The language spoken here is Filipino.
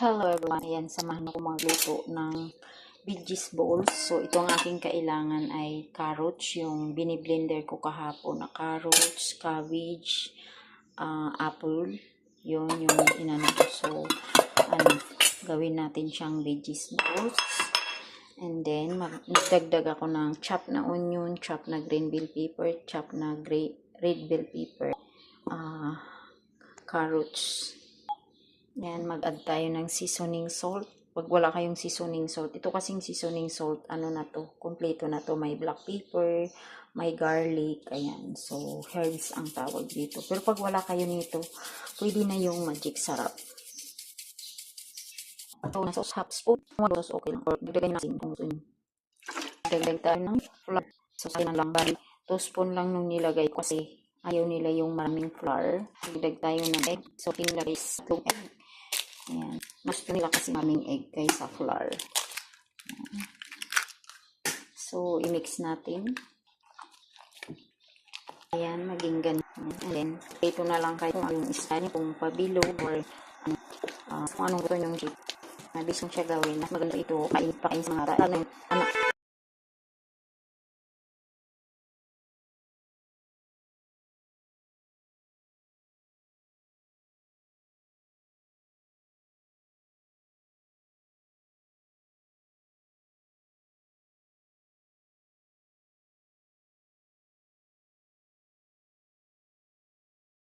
Hello everyone, ayan, samahan ako magluto ng veggies bowls. So, ito ang aking kailangan ay carrots, yung biniblender ko kahapon na carrots, cabbage, apple, yung inano ko. So, gawin natin siyang veggies bowls. And then, magdagdag ako ng chop na onion, chop na green bell pepper, chop na red bell pepper, carrots. Yan, mag-add tayo ng seasoning salt. Pag wala kayong seasoning salt, ito kasing seasoning salt, ano na to, kompleto na to. May black pepper, may garlic, ayan. So, herbs ang tawag dito. Pero pag wala kayo nito, pwede na yung magic sarap. Ito, nasa half spoon, sauce, okay lang. Or, dagdagan nyo natin kung gusto nyo. Dagdag tayo ng flour. So, sayang lang, bali, 2 spoon lang nung nilagay kasi ayaw nila yung maraming flour. Dagdag tayo ng egg. So, tinilagay sa egg. Ayan. Gusto nila kasi maming egg kaysa flour. Ayan. So, i-mix natin. Ayan, maging ganyan. And then, ito na lang kayo kung anong style, kung pabilog or kung anong gusto nyong shape. Mabis kong siya gawin. Mas maganda ito, kain sa mga bata. Lalo